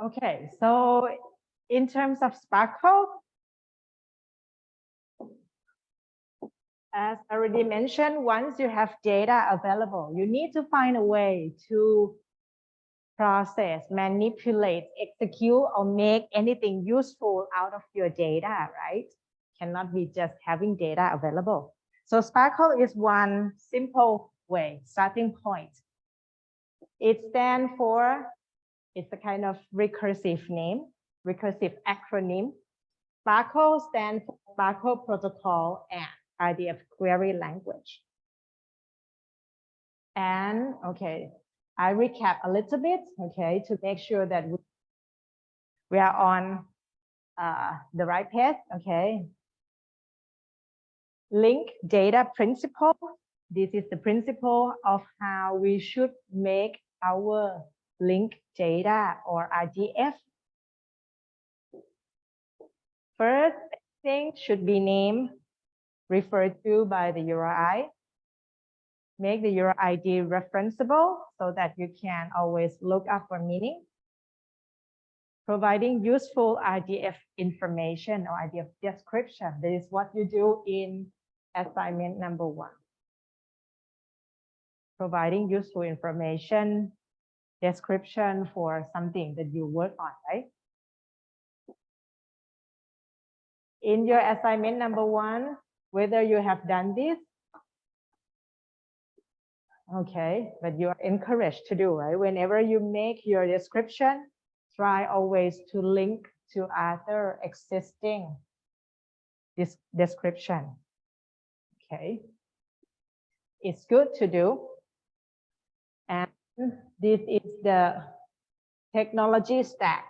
Okay, so in terms of SPARQL, as I already mentioned, once you have data available, you need to find a way to process, manipulate, execute, or make anything useful out of your data, right? Cannot be just having data available. So SPARQL is one simple way, starting point. It stands for, it's a kind of recursive name, recursive acronym. SPARQL stands for SPARQL Protocol and RDF Query Language. And okay, I recap a little bit, okay, to make sure that we are on the right path, okay. Link data principle. This is the principle of how we should make our link data or RDF. First thing should be name referred to by the URI. Make the URI ID referenceable so that you can always look up for meaning. Providing useful RDF information or RDF description. This is what you do in assignment number 1. Providing useful information, description for something that you work on, right? In your assignment number 1, whether you have done this, okay, but you are encouraged to do, right? Whenever you make your description, try always to link to other existing description. Okay, it's good to do. And this is the technology stack.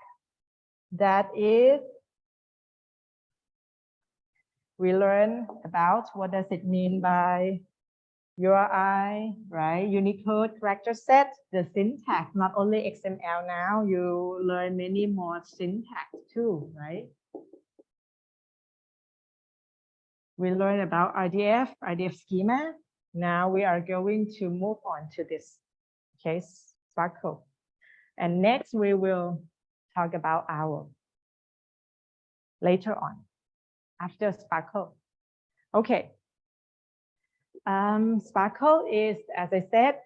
That is, we learn about what does it mean by URI, right? Unicode character set, the syntax, not only XML now, you learn many more syntax too, right? We learn about RDF schema. Now we are going to move on to this, okay, SPARQL. And next we will talk about OWL later on, after SPARQL. Okay. SPARQL is, as I said,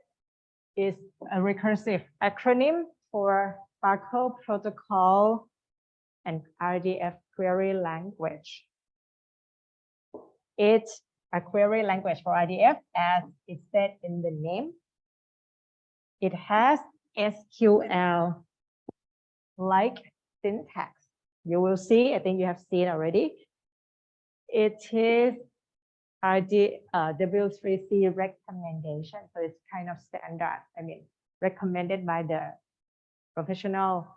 is a recursive acronym for SPARQL Protocol and RDF Query Language. It's a query language for RDF, as it said in the name. It has SQL-like syntax. You will see, I think you have seen already. It is W3C recommendation, so it's kind of standard. I mean, recommended by the professional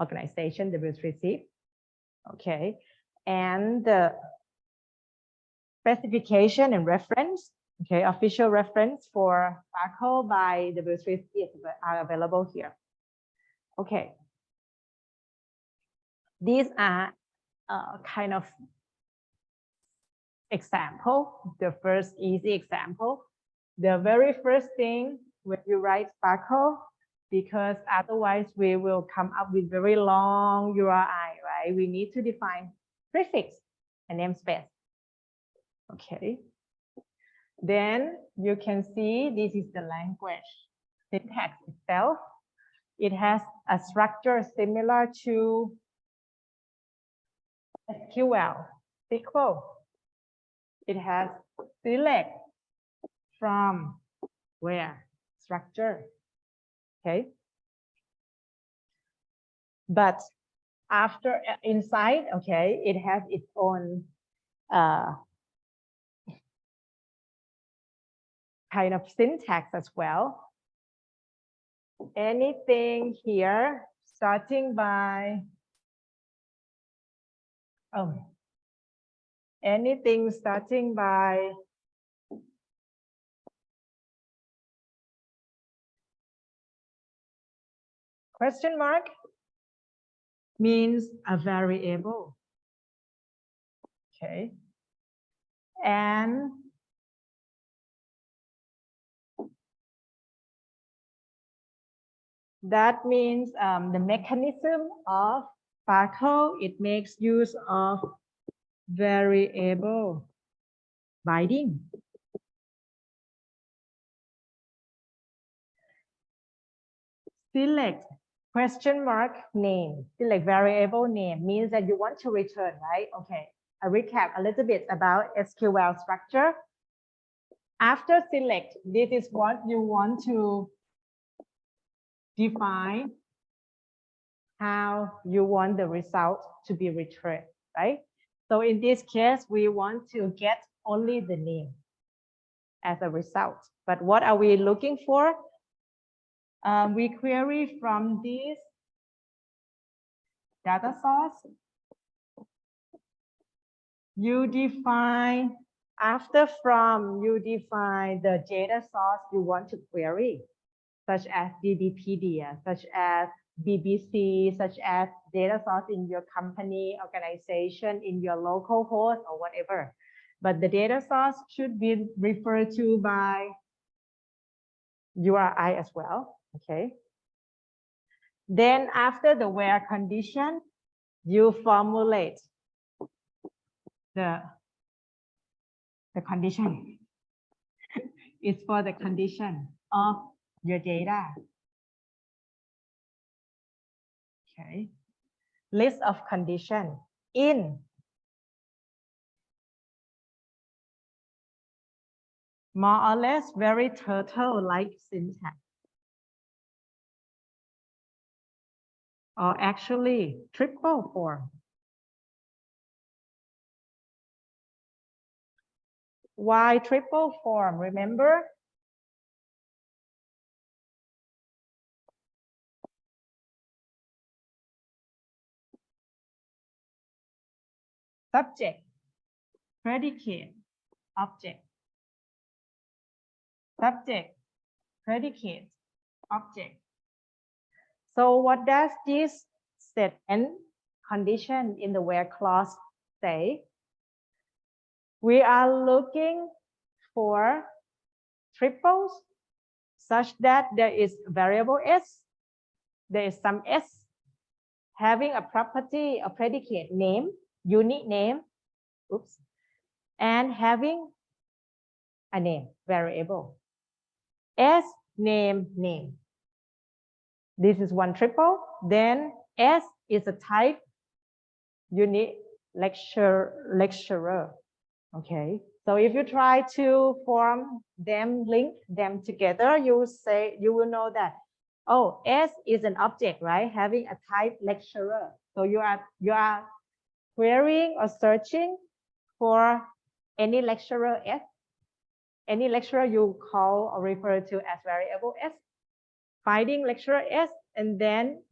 organization W3C. Okay, and the specification and reference, okay, official reference for SPARQL by W3C are available here. Okay, these are kind of example, the first easy example. The very first thing when you write SPARQL, because otherwise we will come up with very long URI, right? We need to define prefix and namespace. Okay. Then you can see this is the language syntax itself. It has a structure similar to SQL. It has select from where structure. Okay. But after inside, okay, it has its own kind of syntax as well. Anything here starting by anything starting by question mark means a variable. Okay. And That means the mechanism of SPARQL, it makes use of variable binding. Select question mark name. Select variable name means that you want to return, right? Okay, I recap a little bit about SQL structure. After select, this is what you want to define how you want the result to be returned, right? So in this case, we want to get only the name as a result. But what are we looking for? We query from this data source. You define, after from, you define the data source you want to query, such as DBpedia, such as BBC, such as data source in your company, organization, in your local host or whatever. But the data source should be referred to by URI as well, okay? Then after the where condition, you formulate the condition. It's for the condition of your data. Okay. List of condition in more or less very turtle-like syntax. Or actually triple form. Why triple form? Remember? Subject, predicate, object. Subject, predicate, object. So what does this set and condition in the where clause say? We are looking for triples such that there is variable s, there is some s having a property, a predicate name, unique name, oops, and having a name, variable. S name, name. This is one triple. Then S is a type, unique lecturer. Okay. So if you try to form them, link them together, you will know that, oh, S is an object, right? Having a type lecturer. So you are querying or searching for any lecturer S. Any lecturer you call or refer to as variable S. Finding lecturer S and then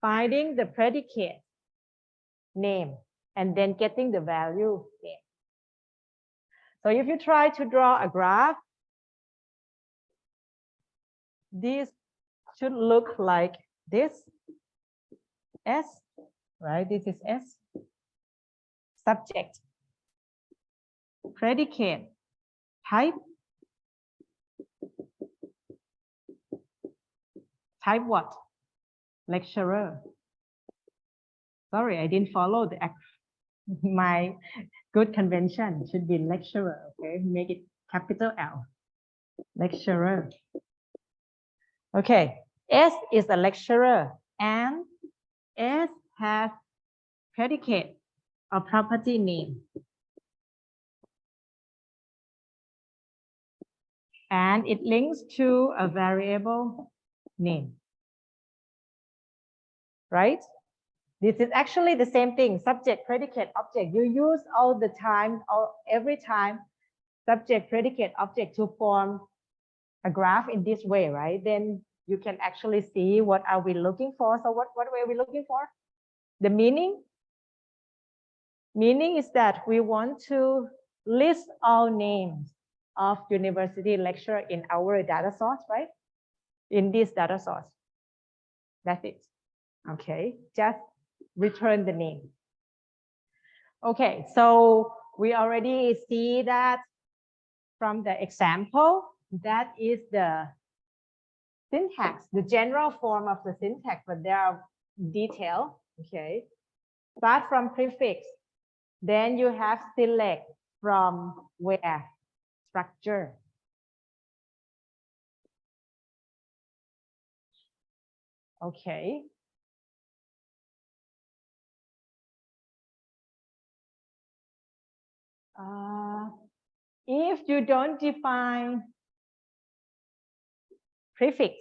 finding the predicate name and then getting the value name. So if you try to draw a graph, this should look like this. S, right? This is S. Subject, predicate, type. Type what? Lecturer. Sorry, I didn't follow my good convention. Should be lecturer. Okay, make it capital L. Lecturer. Okay, S is a lecturer and S has predicate or property name. And it links to a variable name. Right? This is actually the same thing, subject, predicate, object. You use all the time, or every time, subject, predicate, object to form a graph in this way, right? Then you can actually see what are we looking for. So what are we looking for? The meaning? Meaning is that we want to list all names of university lecturer in our data source, right? In this data source. That's it. Okay, just return the name. Okay, so we already see that from the example, that is the syntax, the general form of the syntax, but there are details. Okay. Start from prefix. Then you have select from where, structure. Okay. If you don't define prefix,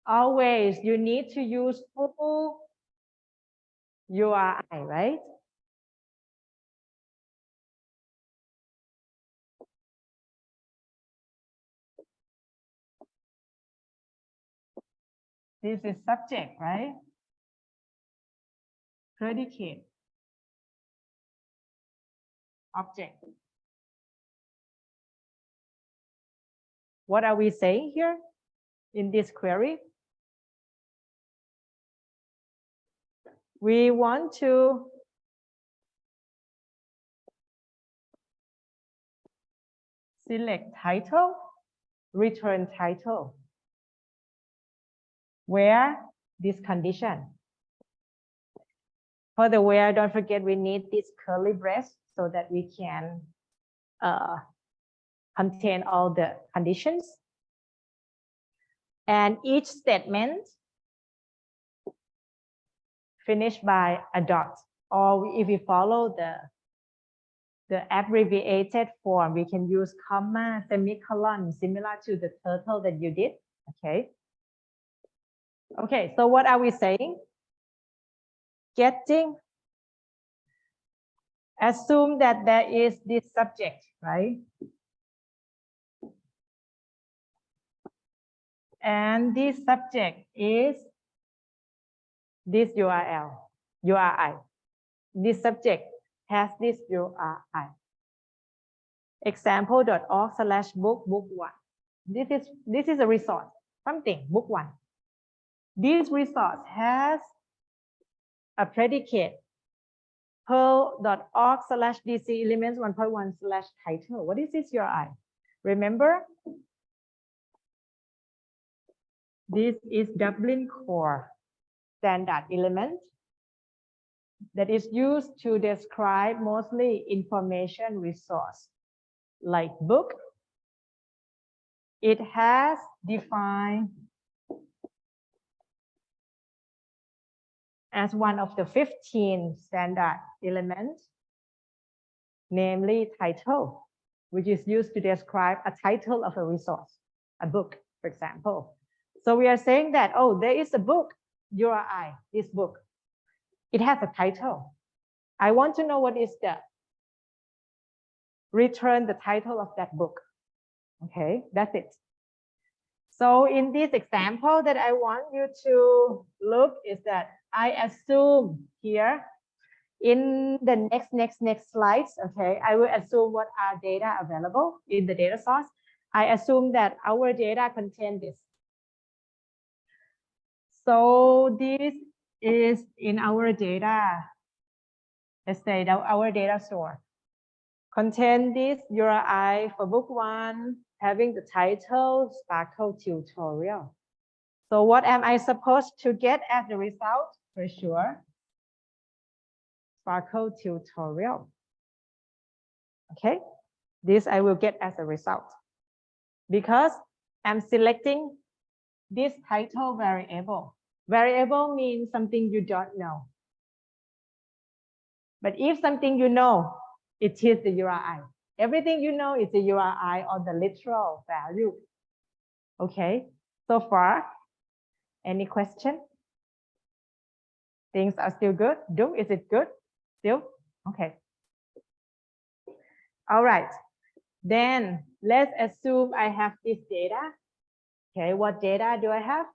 always you need to use full URI, right? This is subject, right? Predicate, object. What are we saying here in this query? We want to select title, return title. Where this condition. For the where, don't forget we need this curly brace so that we can contain all the conditions. And each statement finished by a dot. Or if we follow the abbreviated form, we can use comma, semicolon, similar to the turtle that you did. Okay. Okay, so what are we saying? Getting. Assume that there is this subject, right? And this subject is this URI. This subject has this URI. Example.org/book1. This is a resource, something, book one. This resource has a predicate, perl.org/dc elements 1.1/title. What is this URI? Remember, this is Dublin core standard element that is used to describe mostly information resource like book. It has defined as one of the 15 standard elements, namely title, which is used to describe a title of a resource, a book, for example. So we are saying that, oh, there is a book, URI, this book. It has a title. I want to know what is the return the title of that book. Okay, that's it. So in this example that I want you to look is that I assume here in the next slides, okay, I will assume what are data available in the data source. I assume that our data contain this. So this is in our data, let's say our data store. Contain this URI for book one, having the title SPARQL tutorial. So what am I supposed to get as the result? For sure, SPARQL tutorial. Okay, this I will get as a result because I'm selecting this title variable. Variable means something you don't know. But if something you know, it is the URI. Everything you know is the URI or the literal value. Okay, so far, any question? Things are still good? Is it good? Still? Okay. All right. Then let's assume I have this data. Okay, what data do I have?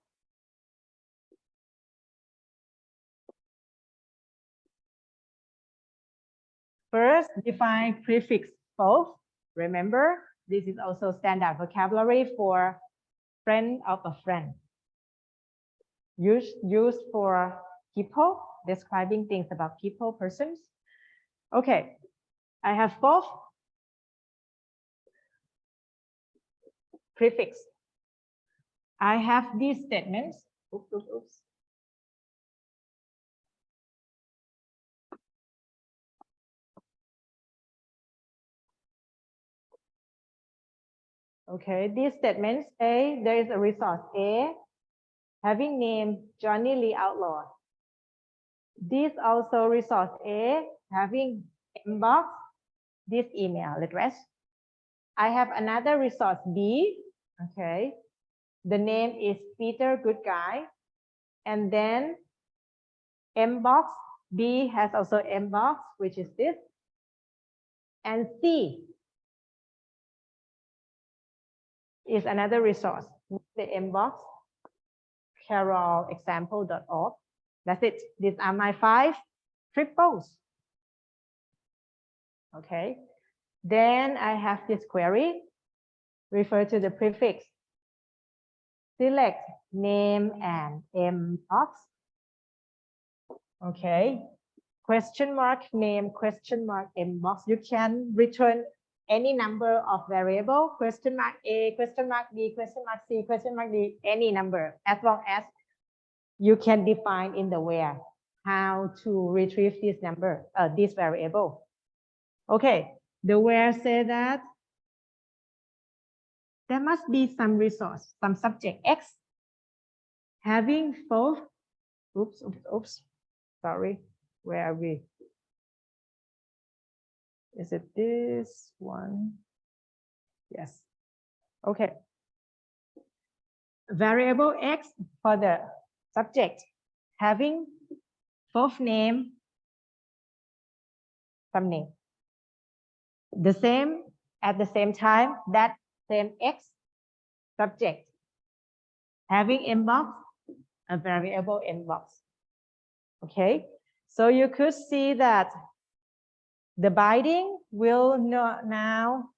First, define prefix both. Remember, this is also standard vocabulary for friend of a friend. Used for people, describing things about people, persons. Okay, I have both prefix. I have these statements. Oops, oops, oops. Okay, these statements say there is a resource A having name Johnny Lee Outlaw. This also resource A having inbox this email address. I have another resource B. Okay, the name is Peter Good Guy, and then inbox B has also inbox, which is this, and C is another resource, the inbox carolexample.org. That's it. These are my 5 triples. Okay. Then I have this query, refer to the prefix, select name and inbox. Okay. Question mark name, question mark inbox. You can return any number of variable, question mark A, question mark B, question mark C, question mark D, any number, as long as you can define in the where how to retrieve this number, this variable. Okay, the where say that there must be some resource, some subject X having both, oops, sorry, where are we? Is it this one? Yes. Okay. Variable X for the subject having both name, some name. The same at the same time, that same X subject having inbox, a variable inbox. Okay, so you could see that the binding will not now.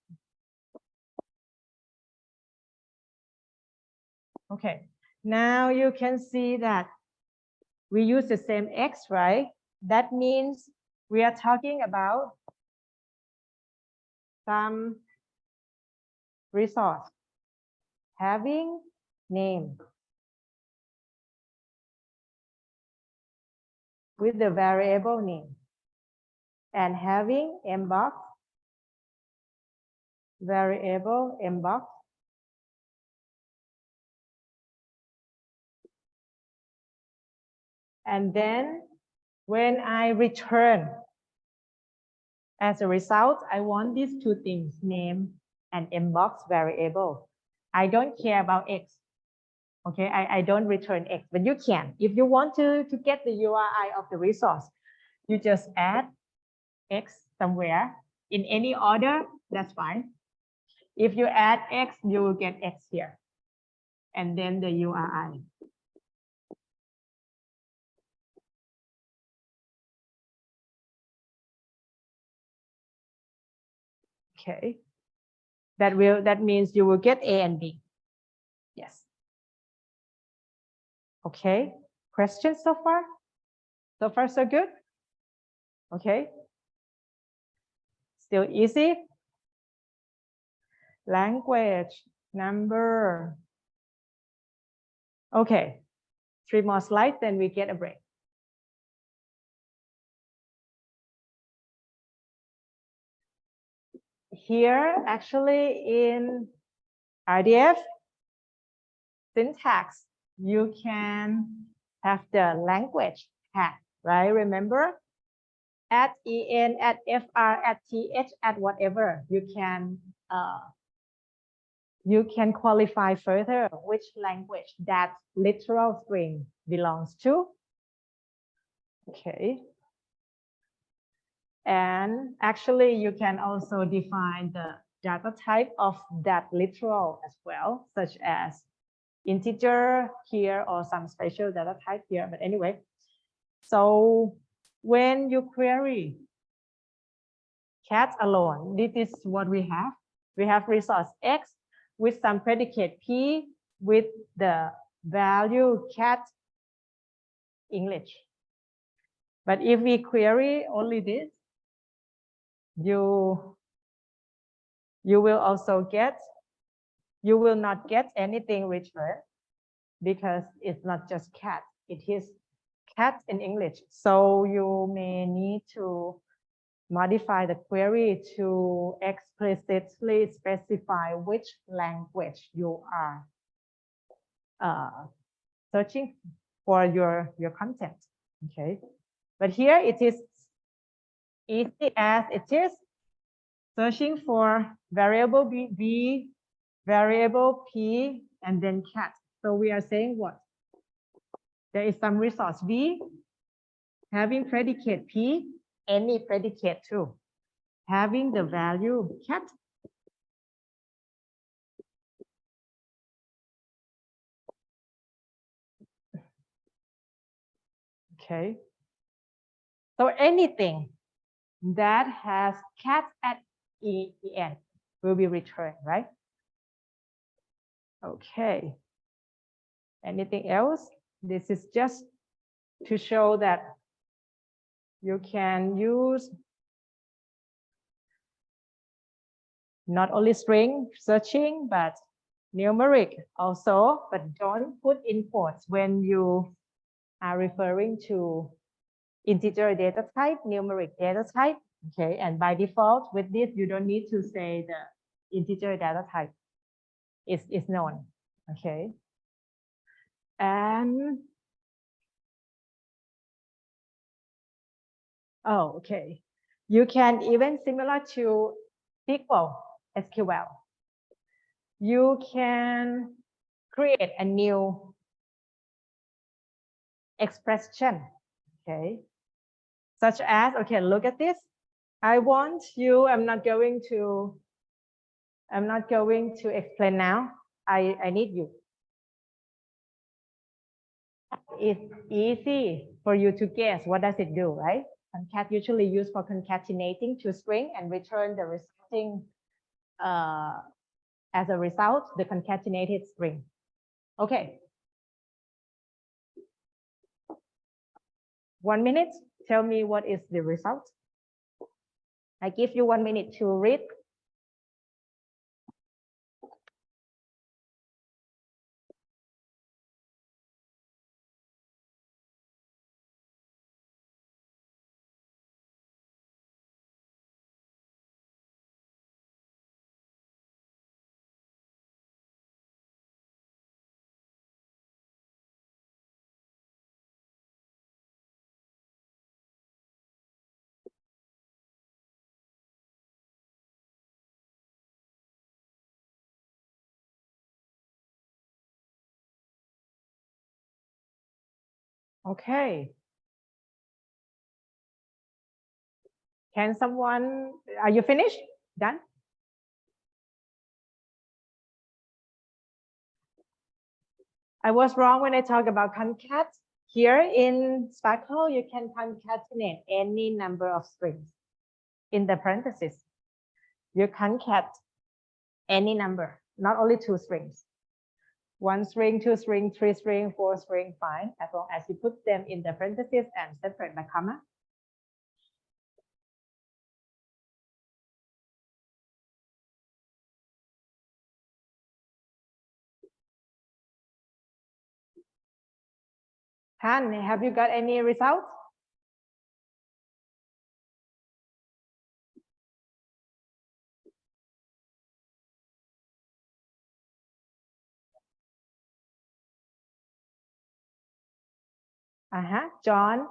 Okay, now you can see that we use the same X, right? That means we are talking about some resource having name with the variable name and having inbox, variable inbox, and then when I return, as a result, I want these 2 things, name and inbox variable. I don't care about X. Okay, I don't return X, but you can. If you want to get the URI of the resource, you just add X somewhere in any order, that's fine. If you add X, you will get X here. And then the URI. Okay. That means you will get A and B. Yes. Okay. Questions so far? So far, so good? Okay. Still easy? Language, number. Okay. 3 more slides, then we get a break. Here, actually, in RDF syntax, you can have the language tag, right? Remember? At en, at fr, at th, at whatever. You can qualify further which language that literal string belongs to. Okay. And actually, you can also define the data type of that literal as well, such as integer here or some special data type here. But anyway, so when you query cat alone, this is what we have. We have resource X with some predicate P with the value cat English. But if we query only this, you will also get, you will not get anything returned. because it's not just cat, it is cat in English. So you may need to modify the query to explicitly specify which language you are searching for your content. Okay, but here it is easy as it is searching for variable b, variable p, and then cat. So we are saying what? There is some resource v having predicate p, any predicate too, having the value cat. Okay. So anything that has cat at en will be returned, right? Okay. Anything else? This is just to show that you can use not only string searching, but numeric also, but don't put in quotes when you are referring to integer data type, numeric data type. Okay, and by default with this, you don't need to say the integer data type is known. Okay. And oh, okay. You can even similar to SQL. You can create a new expression. Okay. Such as, okay, look at this. I want you, I'm not going to explain now. I need you. It's easy for you to guess what does it do, right? Concat usually used for concatenating two string and return the resulting as a result the concatenated string. Okay. 1 minute. Tell me what is the result. I give you 1 minute to read. Okay. Can someone, are you finished? Done? I was wrong when I talk about concat. Here in SPARQL, you can concatenate any number of strings in the parentheses. You concat any number, not only two strings. 1 string, 2 string, 3 string, 4 string, fine, as long as you put them in the parentheses and separate by comma. Han, have you got any results? John,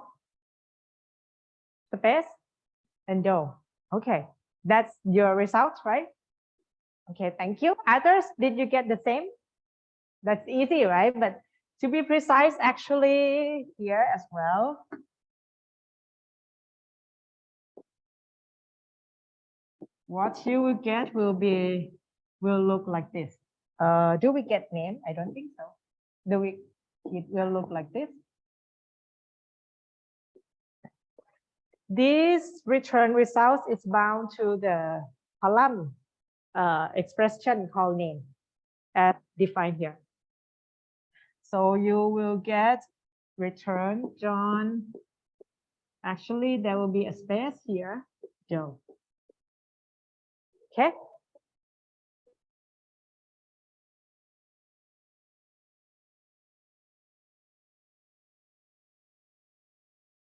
space, and Joe. Okay, that's your results, right? Okay, thank you. Others, did you get the same? That's easy, right? But to be precise, actually here as well. What you will get will look like this. Do we get name? I don't think so. It will look like this. This return results is bound to the column expression called name as defined here. So you will get return John. Actually, there will be a space here, Joe. Okay.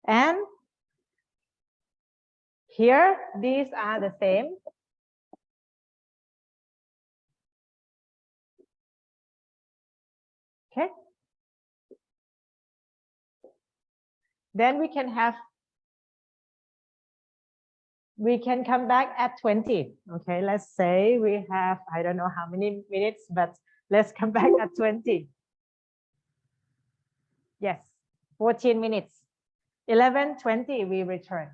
And here, these are the same. Okay. Then we can come back at 20. Okay, let's say we have, I don't know how many minutes, but let's come back at 20. Yes, 14 minutes. 11:20 we return.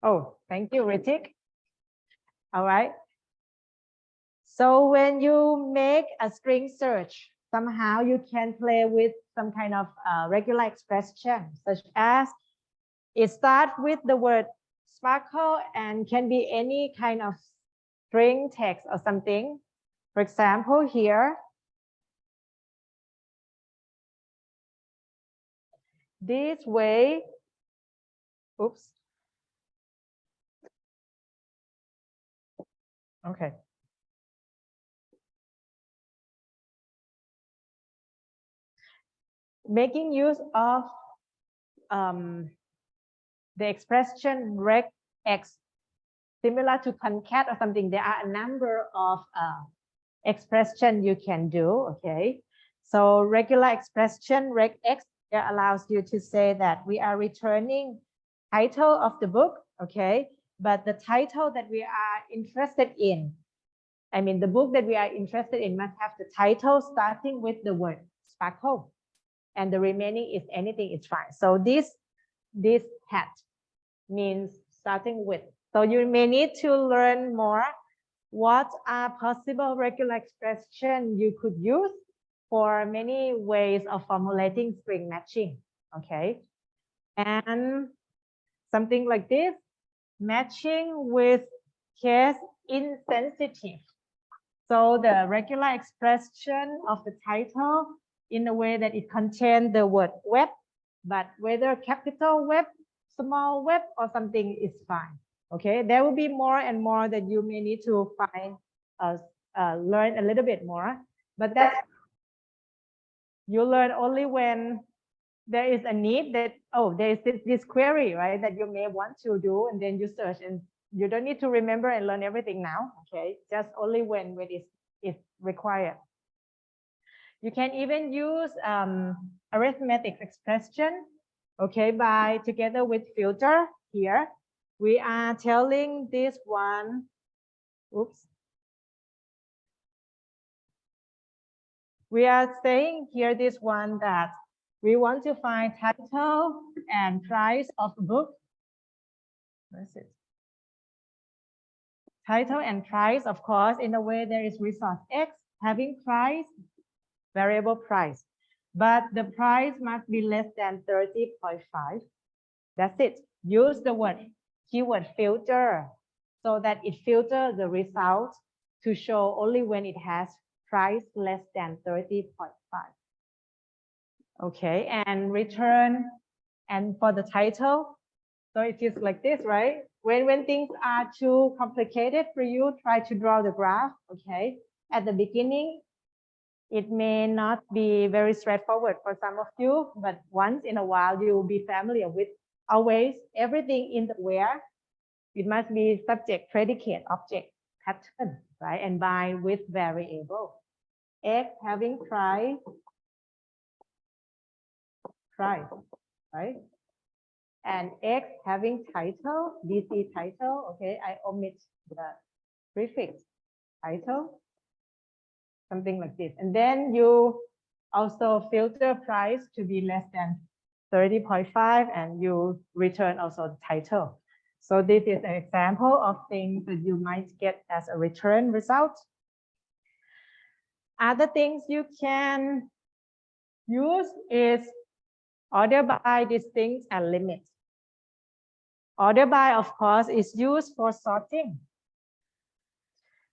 Oh, thank you, Ritik. All right. So when you make a string search, somehow you can play with some kind of regular expression, such as it starts with the word SPARQL and can be any kind of string text or something. For example, here, this way, oops. Okay. Making use of the expression regx, similar to concat or something. There are a number of expression you can do. Okay, so regular expression regx allows you to say that we are returning title of the book. Okay, but the title that we are interested in, I mean the book that we are interested in must have the title starting with the word SPARQL, and the remaining is anything is fine. So this hat means starting with. So you may need to learn more what are possible regular expression you could use for many ways of formulating string matching. Okay, and something like this, matching with case insensitive. So the regular expression of the title in a way that it contains the word web, but whether capital web, small web, or something is fine. Okay, there will be more and more that you may need to find, learn a little bit more, but that's, you learn only when there is a need that, oh, there is this query, right, that you may want to do, and then you search, and you don't need to remember and learn everything now. Okay, just only when it's required. You can even use arithmetic expression, okay, by together with filter. Here we are telling this one, oops, we are saying here this one that we want to find title and price of a book. Where's it? Title and price, of course, in a way there is resource X having price, variable price, but the price must be less than 30.5. That's it. Use the keyword filter so that it filters the result to show only when it has price less than 30.5. Okay, and return, and for the title, so it is like this, right? When things are too complicated for you, try to draw the graph. Okay, at the beginning, it may not be very straightforward for some of you, but once in a while you will be familiar with always everything in the where. It must be subject, predicate, object, pattern, right? And by with variable. X having price, right? And X having title, DC title. Okay, I omit the prefix title, something like this. And then you also filter price to be less than 30.5, and you return also the title. So this is an example of things that you might get as a return result. Other things you can use is order by, distinct, and limit. Order by, of course, is used for sorting.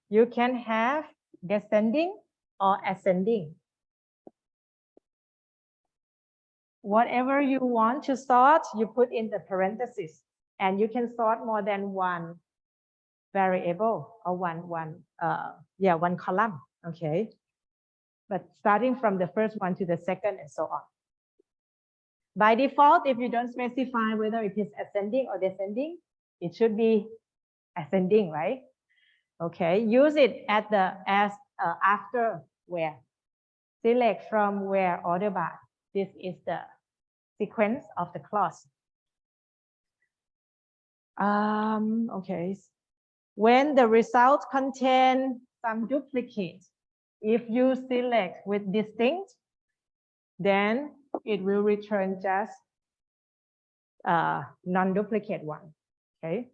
You can have descending or ascending. Whatever you want to sort, you put in the parentheses, and you can sort more than one variable or one column. Okay, but starting from the first one to the second and so on. By default, if you don't specify whether it is ascending or descending, it should be ascending, right? Okay, use it at the after where. Select from where order by. This is the sequence of the clause. Okay. When the result contain some duplicate, if you select with distinct, then it will return just non-duplicate one. Okay.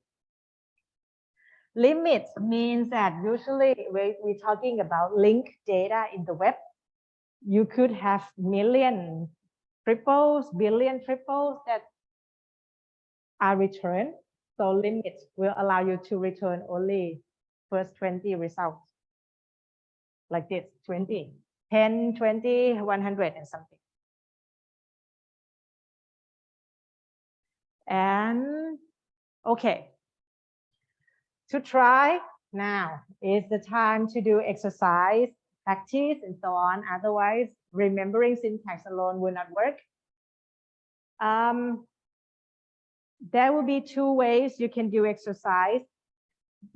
Limit means that usually we're talking about linked data in the web. You could have million triples, billion triples that are returned. So limit will allow you to return only first 20 results. Like this, 20, 10, 20, 100 and something. And okay, to try now is the time to do exercise, practice, and so on. Otherwise, remembering syntax alone will not work. There will be two ways you can do exercise.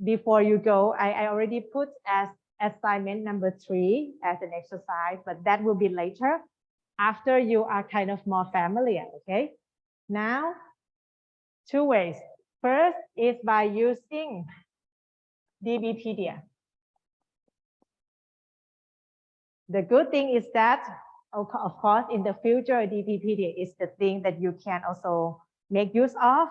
Before you go, I already put as assignment number 3 as an exercise, but that will be later after you are kind of more familiar, okay? Now, two ways. First is by using DBpedia. The good thing is that, of course, in the future, DBpedia is the thing that you can also make use of,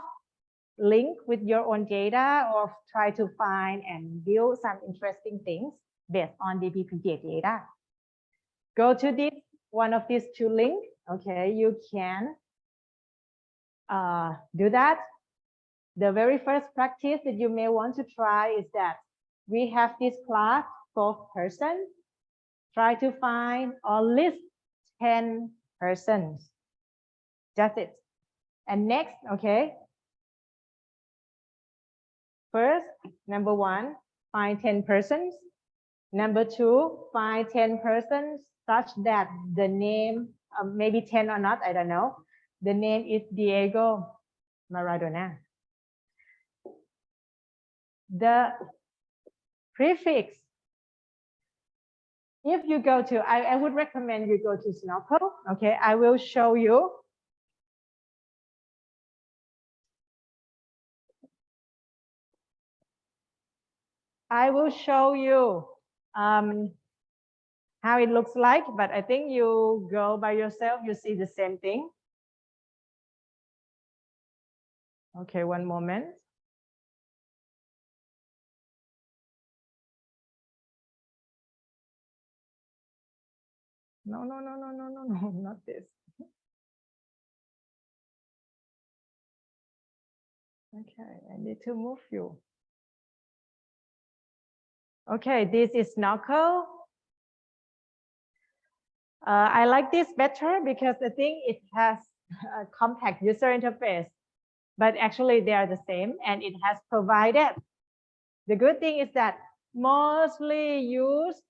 link with your own data, or try to find and build some interesting things based on DBpedia data. Go to this one of these two links. Okay, you can do that. The very first practice that you may want to try is that we have this class fourth person. Try to find or list 10 persons. That's it. And next, okay. First, number 1, find 10 persons. Number 2, find 10 persons such that the name, maybe 10 or not, I don't know. The name is Diego Maradona. The prefix, if you go to, I would recommend you go to SPARQL. Okay, I will show you. I will show you how it looks like, but I think you go by yourself, you see the same thing. Okay, one moment. No, not this. Okay, I need to move you. Okay, this is SPARQL. I like this better because I think it has a compact user interface, but actually they are the same, and it has provided. The good thing is that mostly used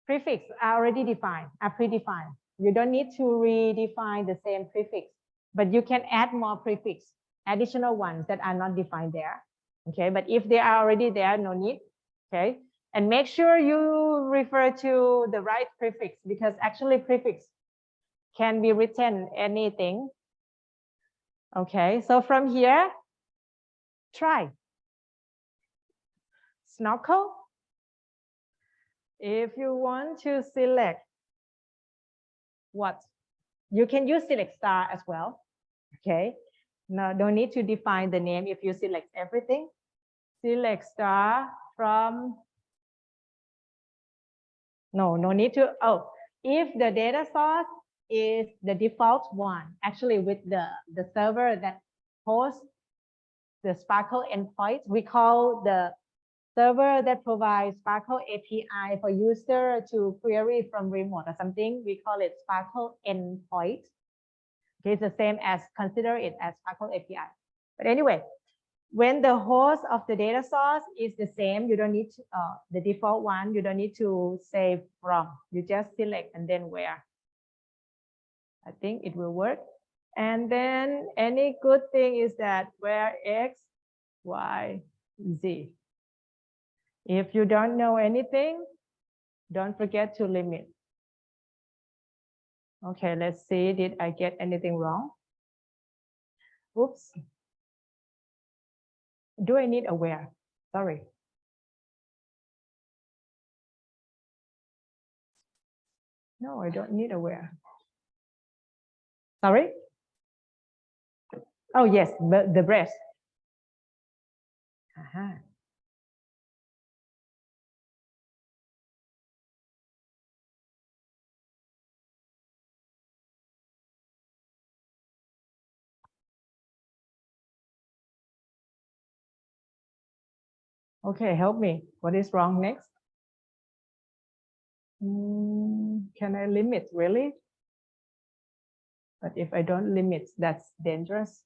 prefix are already defined, are predefined. You don't need to redefine the same prefix, but you can add more prefix, additional ones that are not defined there. Okay, but if they are already there, no need. Okay, and make sure you refer to the right prefix, because actually prefix can be written anything. Okay, so from here, try SPARQL. If you want to select what, you can use select star as well. Okay, no, don't need to define the name if you select everything. Select star from, no need to, oh, if the data source is the default one, actually with the server that hosts the SPARQL endpoint, we call the server that provides SPARQL API for user to query from remote or something, we call it SPARQL endpoint. Okay, it's the same as, consider it as SPARQL API. But anyway, when the host of the data source is the same, you don't need to, the default one, you don't need to say from, you just select and then where. I think it will work. And then any good thing is that where X, Y, Z. If you don't know anything, don't forget to limit. Okay, let's see, did I get anything wrong? Oops. Do I need a where? Sorry. No, I don't need a where. Sorry? Oh, yes, but the breast. Okay, help me. What is wrong next? Can I limit really? But if I don't limit, that's dangerous.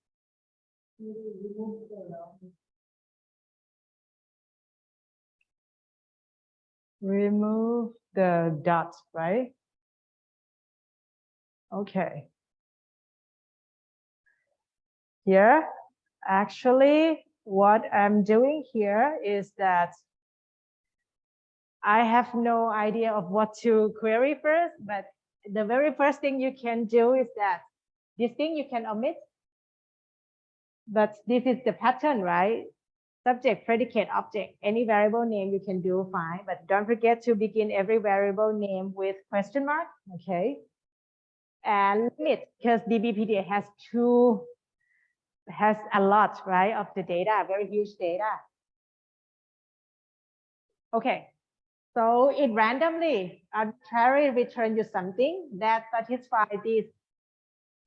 Remove the dot, right? Okay. Here, actually, what I'm doing here is that I have no idea of what to query first, but the very first thing you can do is that this thing you can omit, but this is the pattern, right? Subject, predicate, object, any variable name you can do fine, but don't forget to begin every variable name with question mark, okay? And limit, because DBPDA has a lot, right, of the data, very huge data. Okay, so it randomly, arbitrarily return you something that satisfies this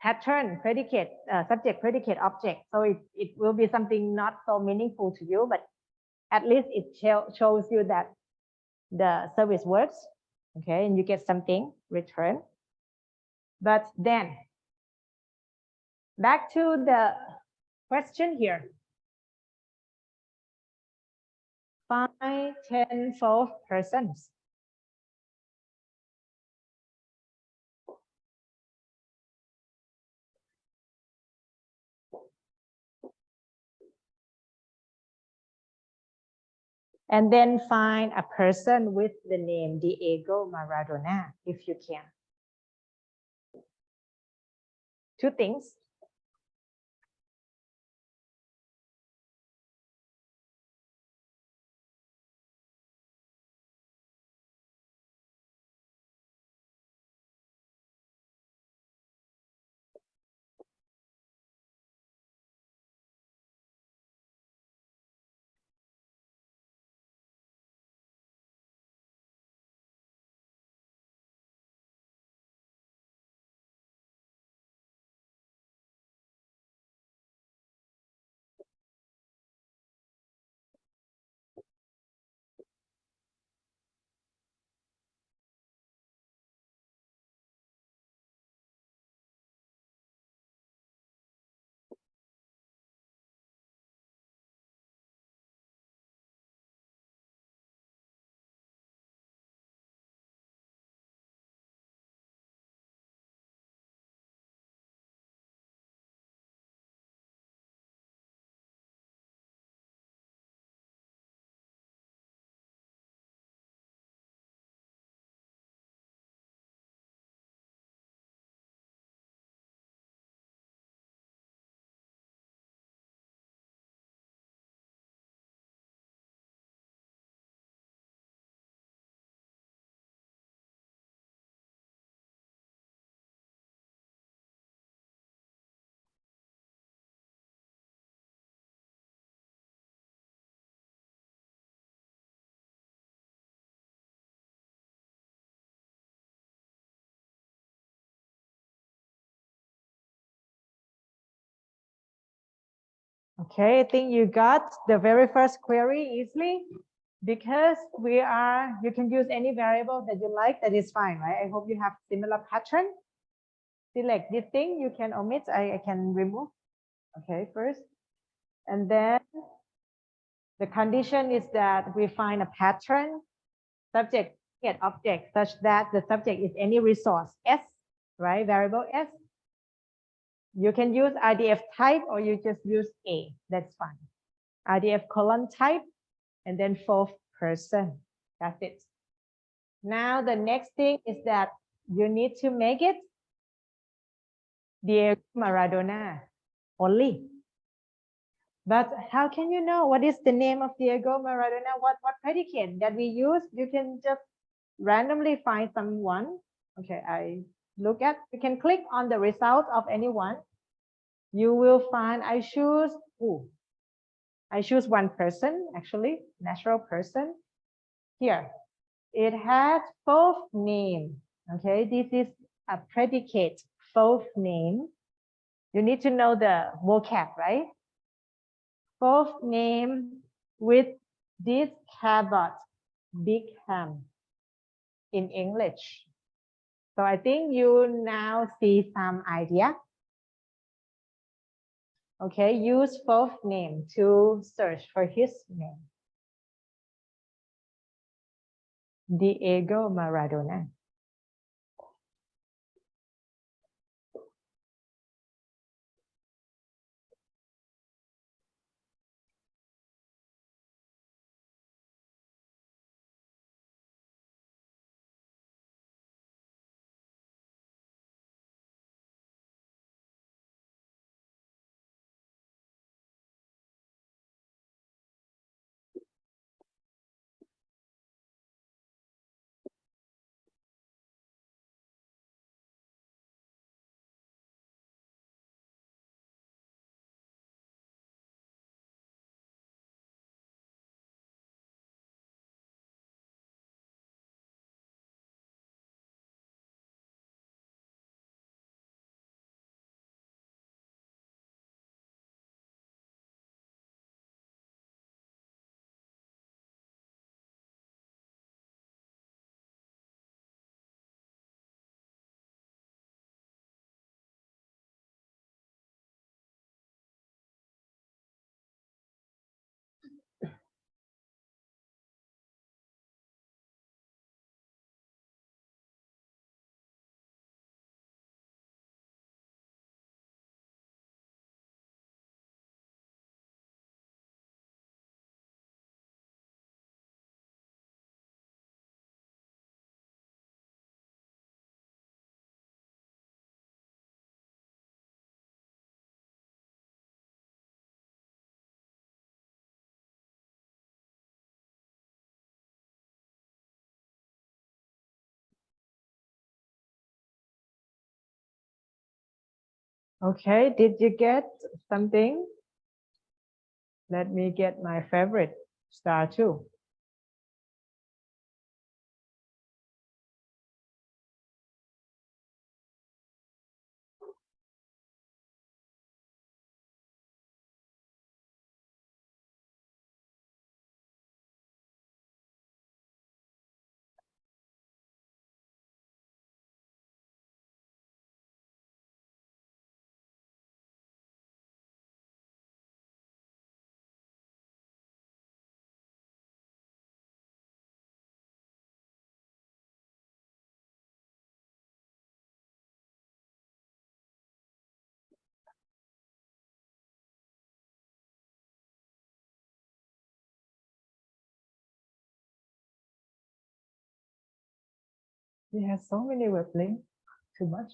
pattern, predicate, subject, predicate, object. So it will be something not so meaningful to you, but at least it shows you that the service works, okay, and you get something return. But then back to the question here. Find 10 fourth persons. And then find a person with the name Diego Maradona, if you can. Two things. Okay, I think you got the very first query easily because you can use any variable that you like, that is fine, right? I hope you have similar pattern. Select this thing, you can omit, I can remove. Okay, first. And then the condition is that we find a pattern, subject, get object, such that the subject is any resource S, right? Variable S. You can use RDF type or you just use A, that's fine. RDF colon type, and then fourth person. That's it. Now the next thing is that you need to make it Diego Maradona only. But how can you know what is the name of Diego Maradona? What predicate that we use? You can just randomly find someone. Okay, you can click on the result of anyone. You will find, I choose one person, actually, natural person. Here, it has both name. Okay, this is a predicate, both name. You need to know the vocab, right? Both name with this cabot big ham in English? So I think you now see some idea. Okay, use both name to search for his name. Diego Maradona. Okay, did you get something? Let me get my favorite star too. He has so many web links, too much.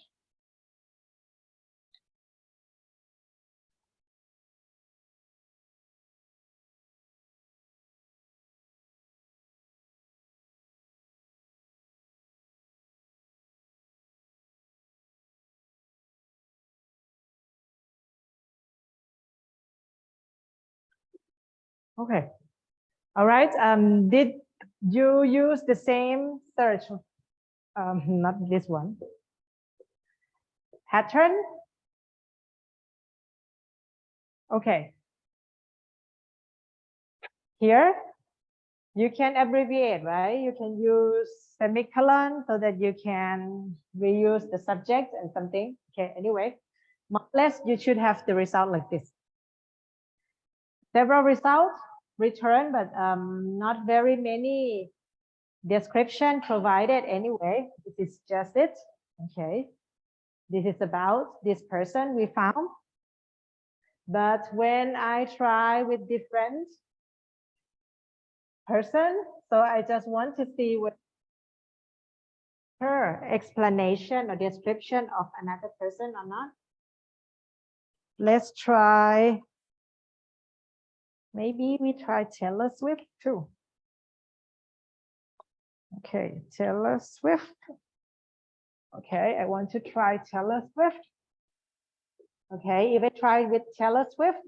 Okay. All right. Did you use the same search? Not this one. Pattern. Okay. Here, you can abbreviate, right? You can use semicolon so that you can reuse the subject and something. Okay. Anyway, more or less, you should have the result like this. Several results returned, but not very many description provided anyway. This is just it. Okay. This is about this person we found. But when I try with different person, so I just want to see what her explanation or description of another person or not. Let's try. Maybe we try Taylor Swift too. Okay, Taylor Swift. Okay, I want to try Taylor Swift. Okay, if I try with Taylor Swift,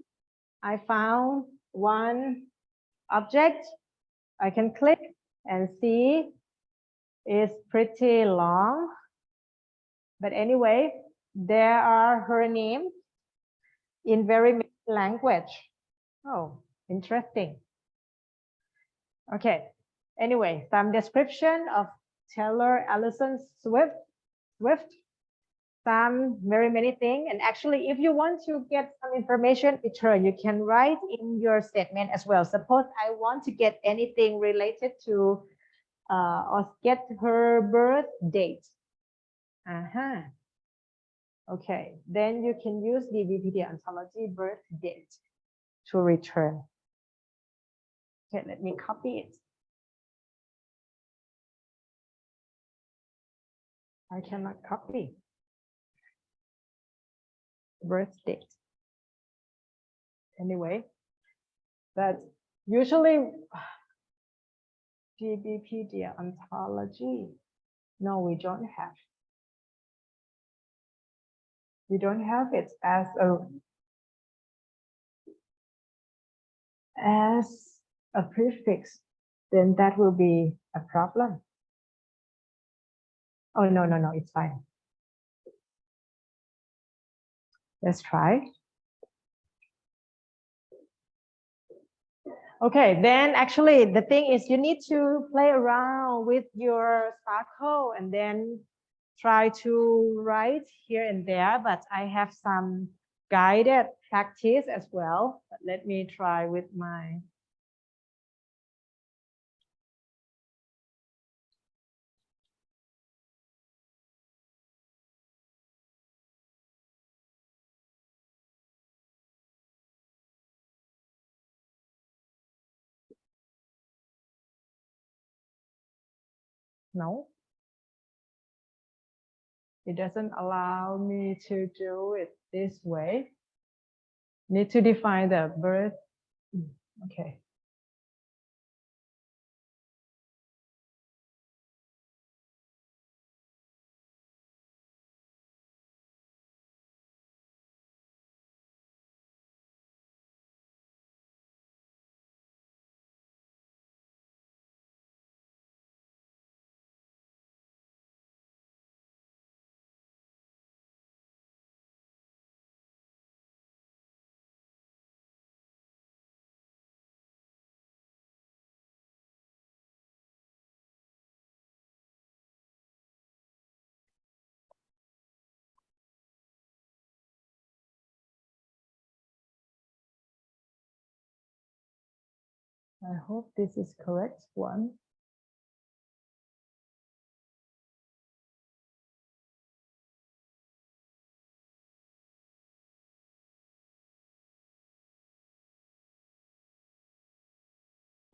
I found one object. I can click and see it's pretty long. But anyway, there are her names in very many language. Oh, interesting. Okay. Anyway, some description of Taylor Allison Swift. Some very many things. And actually, if you want to get some information return, you can write in your statement as well. Suppose I want to get anything related to or get her birth date. Okay, then you can use the DBPD ontology birth date to return. Okay, let me copy it. I cannot copy birth date. Anyway, but usually DBPD ontology. No, we don't have. We don't have it as a prefix. Then that will be a problem. Oh, no, it's fine. Let's try. Okay, then actually the thing is you need to play around with your SPARQL and then try to write here and there, but I have some guided practice as well. But let me try with my no. It doesn't allow me to do it this way. Need to define the birth. Okay. I hope this is correct one.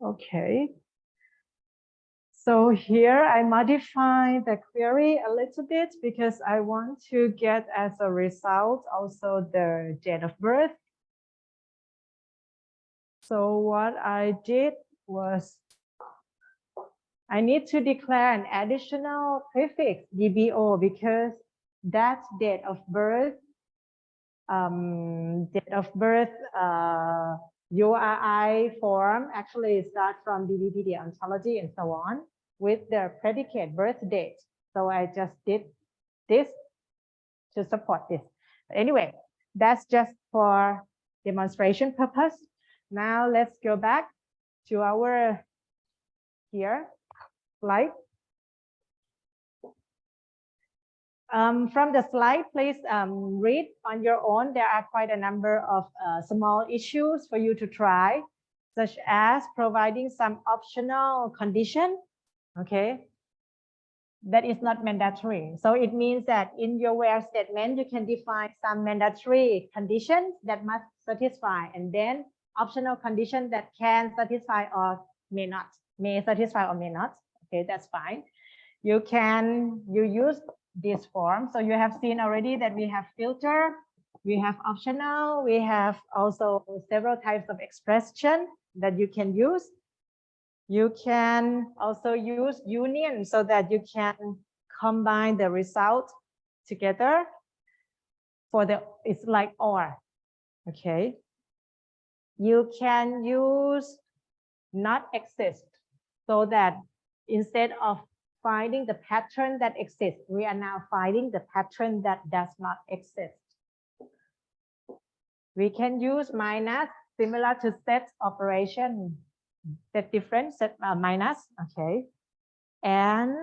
Okay. So here I modify the query a little bit because I want to get as a result also the date of birth. So what I did was I need to declare an additional prefix DBO because that date of birth URI form actually start from DBPD ontology and so on with the predicate birth date. So I just did this to support this. But anyway, that's just for demonstration purpose. Now let's go back to our slide. From the slide, please read on your own. There are quite a number of small issues for you to try, such as providing some optional condition. Okay, that is not mandatory. So it means that in your where statement, you can define some mandatory conditions that must satisfy, and then optional condition that can satisfy or may not, may satisfy or may not. Okay, that's fine. You use this form. So you have seen already that we have filter, we have optional, we have also several types of expression that you can use. You can also use union so that you can combine the result together for the, it's like or, okay. You can use not exist so that instead of finding the pattern that exists, we are now finding the pattern that does not exist. We can use minus, similar to set operation. set different, set minus, okay. And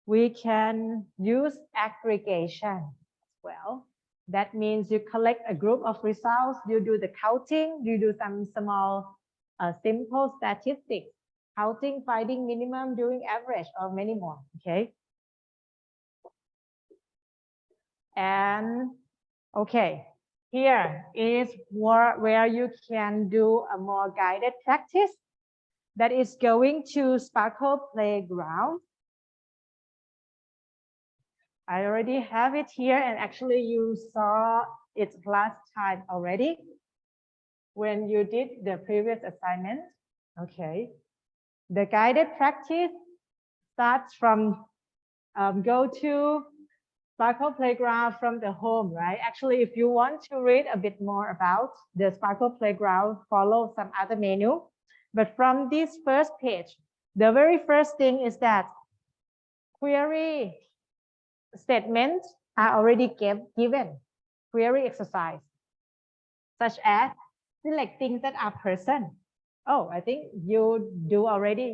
we can use aggregation as well. That means you collect a group of results, you do the counting, you do some small simple statistics, counting, finding minimum, doing average, or many more, okay. And okay, here is where you can do a more guided practice that is going to SPARQL Playground. I already have it here, and actually you saw it last time already when you did the previous assignment. Okay, the guided practice starts from go to SPARQL Playground from the home, right? Actually, if you want to read a bit more about the SPARQL Playground, follow some other menu. But from this first page, the very first thing is that query statements are already given. Query exercise, such as selecting that are person. Oh, I think you did already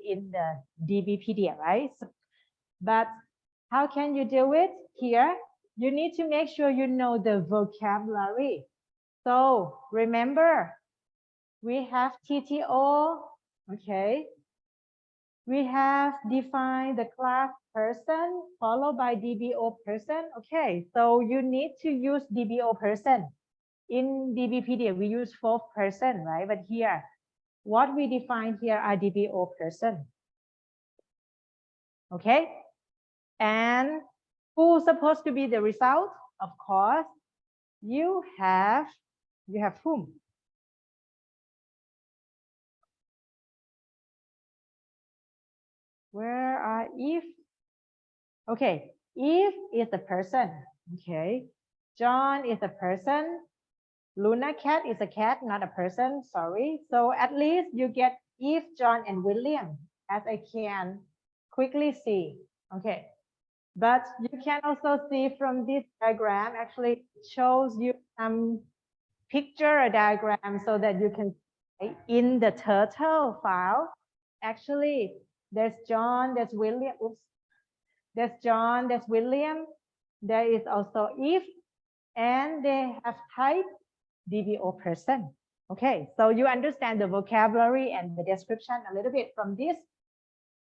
in the DBpedia, right? But how can you do it here? You need to make sure you know the vocabulary. So remember, we have TTO, okay. We have defined the class person followed by DBO person. Okay, so you need to use DBO person. In DBpedia, we use fourth person, right? But here, what we define here are DBO person. Okay, and who's supposed to be the result? Of course, you have whom? Where are if? Okay, if is a person. Okay, John is a person. Luna cat is a cat, not a person. Sorry. So at least you get if, John, and William, as I can quickly see. Okay. But you can also see from this diagram, actually it shows you some picture or diagram so that you can in the turtle file. Actually, there's John, there's William. Oops. There's John, there's William. There is also if, and they have type DBO person. Okay, so you understand the vocabulary and the description a little bit from this.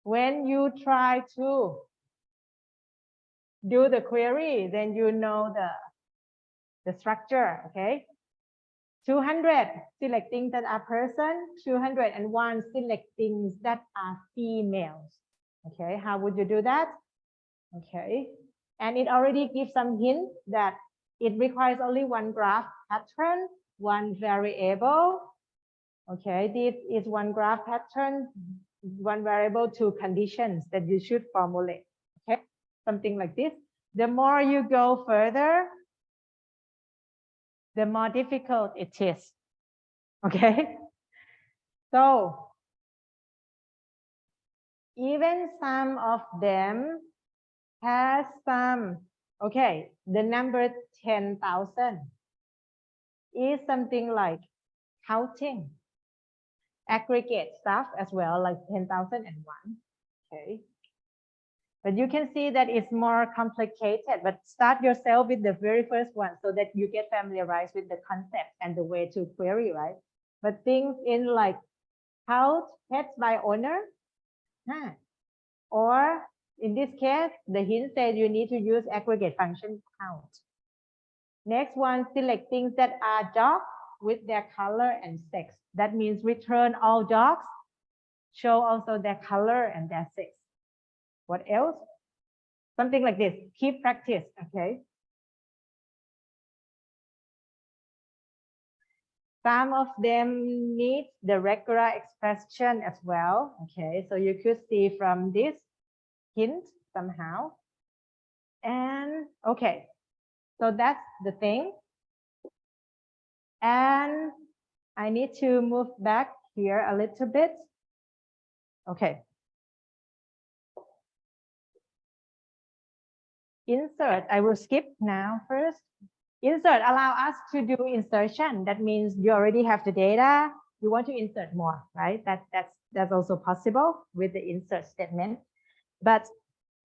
When you try to do the query, then you know the structure, okay? 200, selecting that are person, 201, selecting that are females. Okay, how would you do that? Okay, and it already gives some hint that it requires only one graph pattern, one variable. Okay, this is one graph pattern, one variable, two conditions that you should formulate. Okay, something like this. The more you go further, the more difficult it is. Okay, so even some of them has some, okay, the number 10,000 is something like counting, aggregate stuff as well, like 10,001. Okay. But you can see that it's more complicated, but start yourself with the very first one so that you get familiarized with the concept and the way to query, right? But things in like count pets by owner, or in this case, the hint says you need to use aggregate function count. Next one, select things that are dogs with their color and sex. That means return all dogs, show also their color and their sex. What else? Something like this. Keep practice, okay? Some of them need the regular expression as well. Okay, so you could see from this hint somehow. And okay, so that's the thing. And I need to move back here a little bit. Okay. Insert, I will skip now first. Insert allow us to do insertion. That means you already have the data. you want to insert more, right? That's also possible with the insert statement, but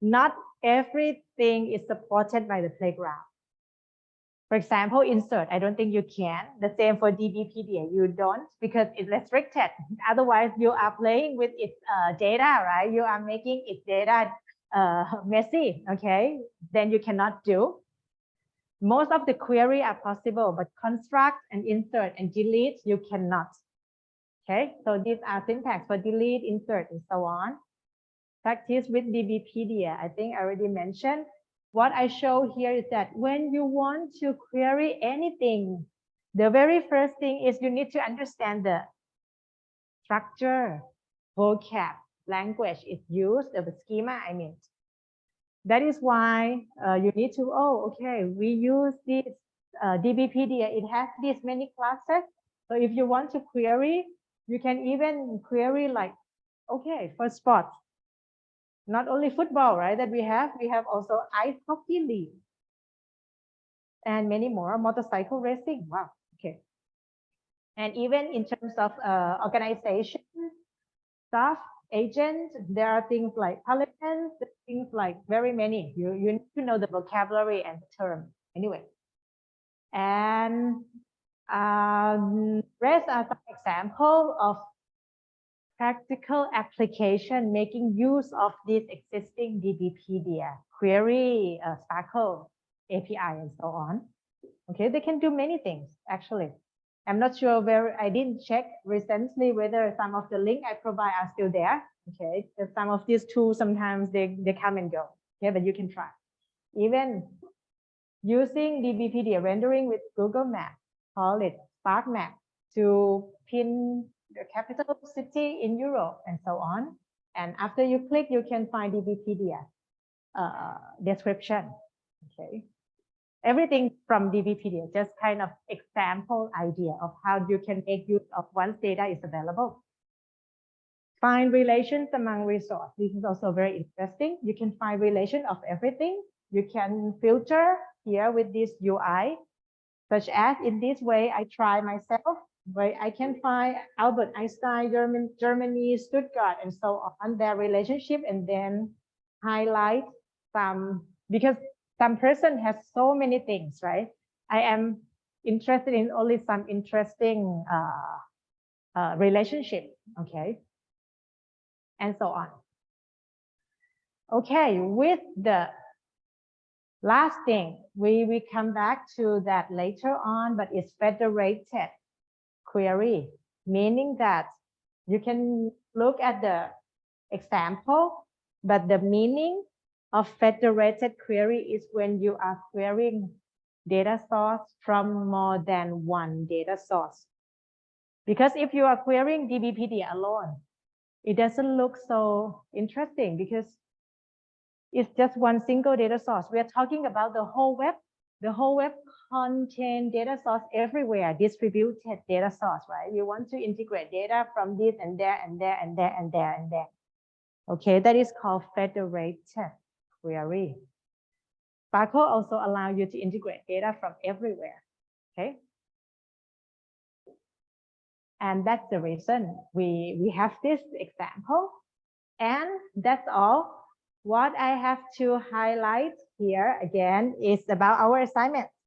not everything is supported by the playground. For example, insert, I don't think you can. The same for DBpedia, you don't, because it's restricted. Otherwise, you are playing with its data, right? You are making its data messy, okay? Then you cannot do. Most of the query are possible, but construct and insert and delete, you cannot. Okay, so these are syntax for delete, insert, and so on. Practice with DBpedia, I think I already mentioned. What I show here is that when you want to query anything, the very first thing is you need to understand the structure, vocab, language is used, the schema, I mean. That is why you need to, okay, we use this DBpedia, it has this many classes. So if you want to query, you can even query like, okay, for sports, not only football, right, that we have also ice hockey league and many more, motorcycle racing. Wow, okay. And even in terms of organization, staff, agent, there are things like parliament, things like very many. You need to know the vocabulary and the term anyway. And rest are some examples of practical application making use of this existing DBpedia, query, SPARQL, API, and so on. Okay, they can do many things, actually. I'm not sure where, I didn't check recently whether some of the link I provide are still there. Okay, some of these tools, sometimes they come and go. Okay, but you can try. Even using DBpedia rendering with Google Maps, call it Spark Map, to pin the capital city in Europe and so on. And after you click, you can find DBpedia description. Okay. Everything from DBpedia, just kind of example idea of how you can make use of once data is available. Find relations among resources. This is also very interesting. You can find relation of everything. You can filter here with this UI, such as in this way, I try myself, where I can find Albert Einstein, Germany, Stuttgart, and so on, their relationship, and then highlight some, because some person has so many things, right? I am interested in only some interesting relationship, okay? And so on. Okay, with the last thing, we come back to that later on, but it's federated query, meaning that you can look at the example, but the meaning of federated query is when you are querying data source from more than one data source. Because if you are querying DBpedia alone, it doesn't look so interesting because it's just one single data source. We are talking about the whole web. The whole web contains data source everywhere, distributed data source, right? You want to integrate data from this and there and there and there and there and there. Okay, that is called federated query. SPARQL also allows you to integrate data from everywhere. Okay. And that's the reason we have this example. And that's all. What I have to highlight here again is about our assignment.